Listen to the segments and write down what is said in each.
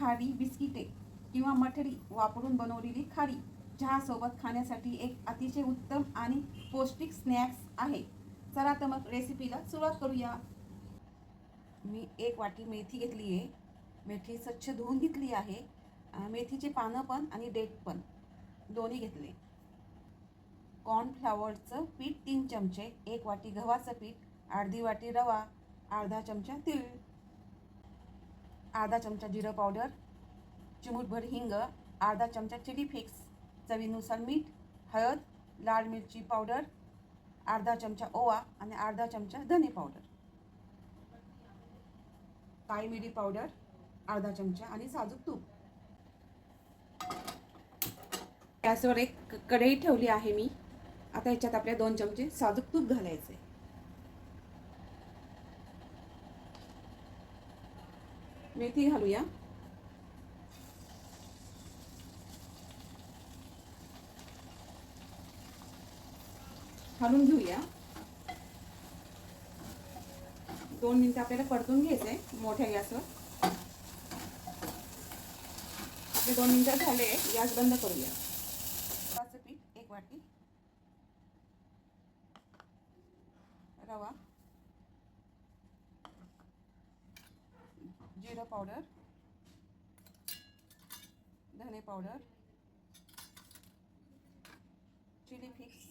खारी बिस्किटे किंवा मठरी वापरून बनवलेली खारी चहासोबत खाण्यासाठी एक अतिशय उत्तम आणि पौष्टिक स्नॅक्स आहे. चला तर मग रेसिपीला सुरुवात करूया. मी 1 वाटी मेथी घेतली आहे. मेथी स्वच्छ धुवून घेतली आहे. मेथीचे पानं पण आणि देठ पण दोन्ही घेतले. कॉर्नफ्लॉवरचं पीठ 3 चमचे, 1 वाटी गव्हाचं पीठ, अर्धी वाटी रवा, अर्धा चमचा तीळ, अर्धा चमचा जिरं पावडर, चिमूटभर हिंग, अर्धा चमचा चिली फ्लेक्स, चवीनुसार मीठ, हळद, लाल मिरची पावडर, अर्धा चमचा ओवा आणि अर्धा चमचा धने पावडर, काळी मिरी पावडर अर्धा चमचा आणि साजूक तूप. गॅसवर एक कढई ठेवली आहे मी. आता ह्याच्यात आपल्या 2 चमचे साजूक तूप घालायचे. मेथी घालूया. घालून घेऊया. 2 मिनिटं आपल्याला परतून घ्यायचं आहे मोठ्या गॅसवर. आपले 2 मिनिटं झाले. गॅस बंद करूया. गव्हाचं पीठ 1 वाटी, रवा, जिरं पावडर, धने पावडर, चिली फ्लेक्स,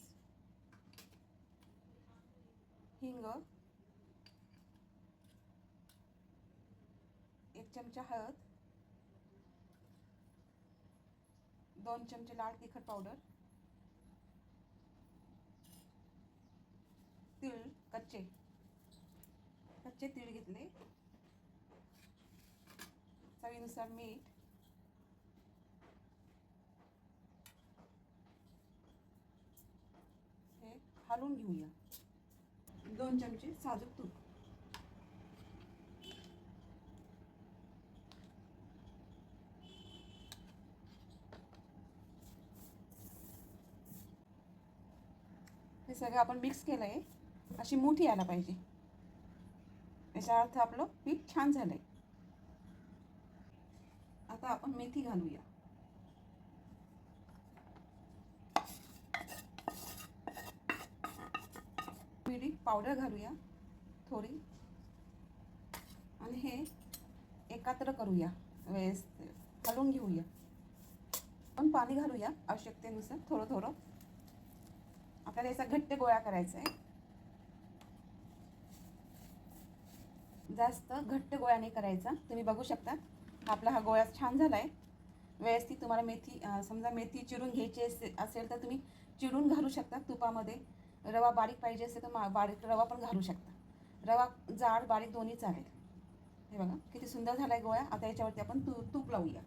हिंग, 1 चमचा हळद, 2 चमचे लाल तिखट पावडर, तीळ कच्चे तीळ घेतले, चवीनुसार मीठ, हे हलवून घेऊया. 2 चमचे साजूक तूप. हे सगळं आपण मिक्स केलं आहे. अशी मुठी यायला पाहिजे. याचा अर्थ आपलं पीठ छान झालंय. आता आपण मेथी घालूया. मिरी पावडर घालूया थोडी आणि हे एकत्र करूया. व्यवस्थित हलवून घेऊया. पण पाणी घालूया आवश्यकतेनुसार थोडं थोडं. आपल्याला याचा घट्ट गोळा करायचा आहे. जास्त घट्ट गोळा नाही करायचा. तुम्ही बघू शकता आपला हा गोळा छान झाला आहे. व्यवस्थित तुम्हाला मेथी समजा मेथी चिरून घ्यायची असेल तर तुम्ही चिरून घालू शकता तुपामध्ये. रवा बारीक पाहिजे असेल तर बारीक रवा पण घालू शकता. रवा जाड बारीक दोन्ही चालेल. हे बघा किती सुंदर झाला आहे गोळा. आता याच्यावरती आपण तूप लावूया.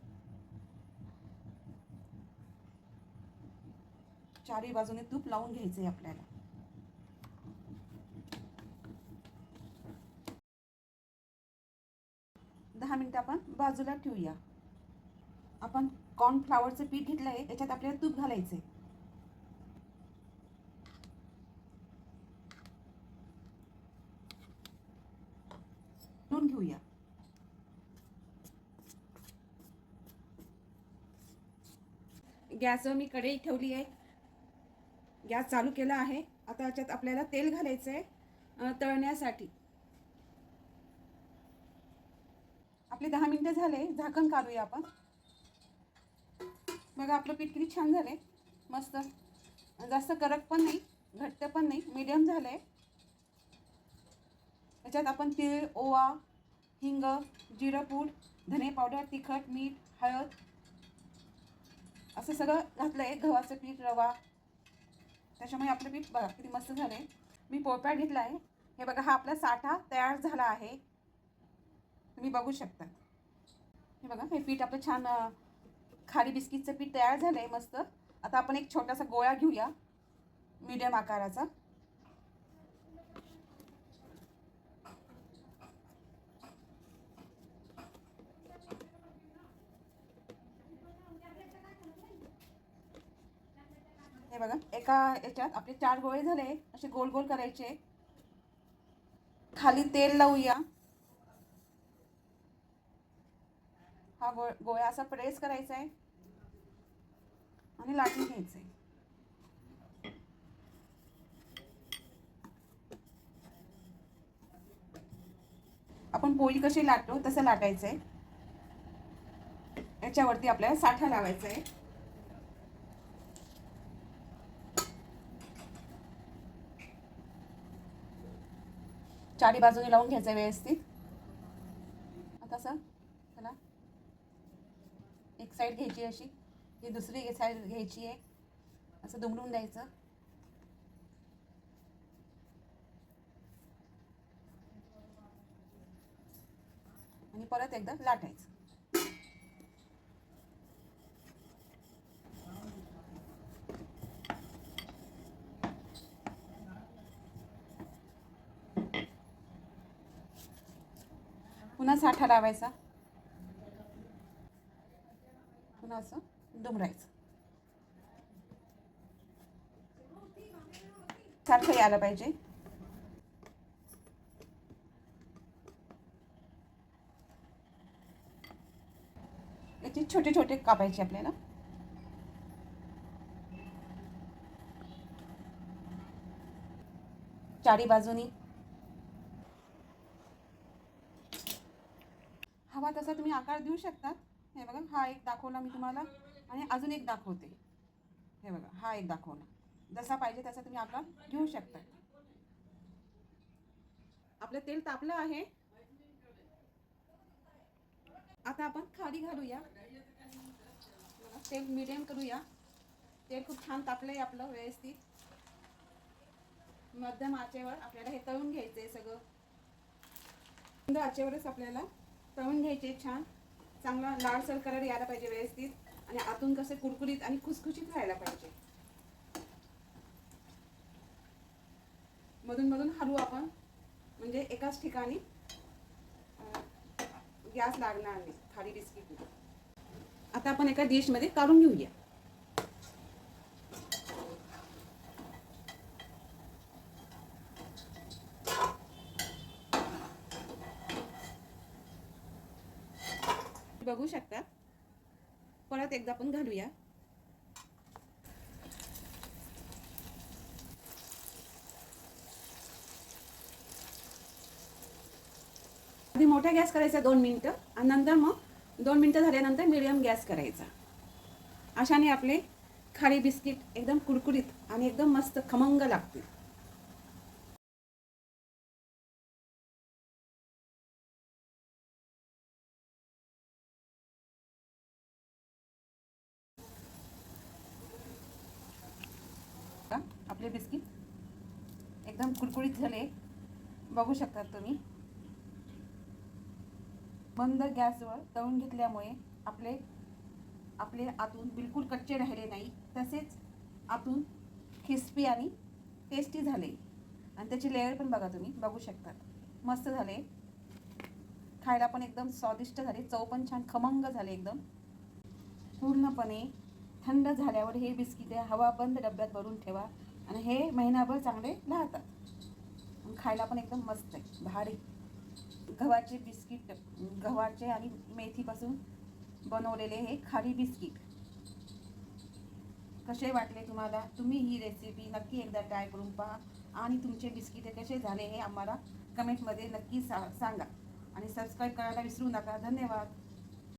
चारही बाजूने तूप लावून घ्यायचं आहे आपल्याला. दहा मिनिटं आपण बाजूला ठेवूया. आपण कॉर्नफ्लॉवरचं पीठ घेतलं आहे. याच्यात आपल्याला तूप घालायचं आहे. घेऊया. गॅसवर मी कढई ठेवली आहे. गॅस चालू केला आहे. आता याच्यात आपल्याला तेल घालायचं आहे तळण्यासाठी. आपले 10 मिनिटं झाले. झाकण काढूया आपण. बघा आपलं पीठ किती छान झालंय. मस्त. जास्त कडक पण नाही, घट्ट पण नाही, मीडियम झालंय. याच्यात आपण तीळ, ओवा, हिंग, जिरं पूड, धने पावडर, तिखट, मीठ, हळद असं सगळं घातलंय. गव्हाचं पीठ, रवा. त्याच्यामुळे आपलं पीठ बघा किती मस्त झालंय. मी पोळपाट घेतला आहे. हे बघा हा आपला साठा तयार झाला आहे. तुम्ही बघू शकता. हे बघा हे पीठ आपलं छान खारी बिस्किटचं पीठ तयार झालंय मस्त. आता आपण एक छोटासा गोळा घेऊया मीडियम आकाराचा. हे बघा एका याच्यात आपले 4 गोळे झाले. असे गोल गोल करायचे. खाली तेल लावूया. हा गोळा असा प्रेस करायचा आहे आणि लाटून घ्यायचं आहे. आपण पोळी कशी लाटतो तसं लाटायचं आहे. याच्यावरती आपल्याला साठा लावायचा आहे. चारी बाजूने लावून घ्यायचं व्यवस्थित. आता असं त्याला एक साईड घ्यायची अशी, ही दुसरी साईड घ्यायची आहे, असं दुमडून द्यायचं. आणि परत एकदा लाटायचं. पुन्हा साठा लावायचा, पुन्हा असं दुमडायचं. सारखं यायला पाहिजे. याचे छोटे छोटे कापायचे आपल्याला. चारी बाजूनी हवा तसा तुम्ही आकार देऊ शकतात. हे बघा, हा एक दाखवला मी तुम्हाला आणि अजून एक दाखवते. हे बघा, हा एक दाखवला. जसा पाहिजे तसा तुम्ही आकार घेऊ शकता. आपलं तेल तापलं आहे. आता आपण खारी घालूया. तेल मीडियम करूया. तेल खूप छान तापलंय आपलं व्यवस्थित. मध्यम आचेवर आपल्याला हे तळून घ्यायचंय सगळं. मंद आचेवरच आपल्याला तळून घ्यायचे. छान चांगला लालसर कलर यायला पाहिजे व्यवस्थित. आणि आतून कसे कुरकुरीत आणि खुसखुशीत राहायला पाहिजे. मधून मधून हलवू आपण, म्हणजे एकाच ठिकाणी गॅस लागणार नाही खारी बिस्किट. आता आपण एका डिशमध्ये काढून घेऊया. बघू शकता. परत एकदा आपण घालूया. आधी मोठा गॅस करायचा 2 मिनिटं आणि नंतर मग 2 मिनिटं झाल्यानंतर मीडियम गॅस करायचा. अशाने आपले खारी बिस्किट एकदम कुरकुरीत आणि एकदम मस्त खमंग लागते. आपले बिस्किट एकदम कुरकुरीत झाले, बघू शकतात तुम्ही. मंद गॅसवर तळून घेतल्यामुळे आपले आपले आतून बिलकुल कच्चे राहिले नाही, तसेच आतून क्रिस्पी आणि टेस्टी झाले. आणि त्याची लेअर पण बघा तुम्ही, बघू शकतात. मस्त झाले, खायला पण एकदम स्वादिष्ट झाले, चव पण छान खमंग झाले एकदम. पूर्णपणे थंड झाल्यावर हे बिस्किट हवा बंद डब्यात भरून ठेवा आणि हे महिनाभर चांगले राहतात. खायला पण एकदम मस्त आहे, भारी. गव्हाचे बिस्किट, गव्हाचे आणि मेथीपासून बनवलेले हे खारी बिस्किट कसे वाटले तुम्हाला? तुम्ही ही रेसिपी नक्की एकदा ट्राय करून पहा आणि तुमचे बिस्किट कसे झाले हे आम्हाला कमेंटमध्ये नक्की सांगा. आणि सबस्क्राईब करायला विसरू नका. धन्यवाद.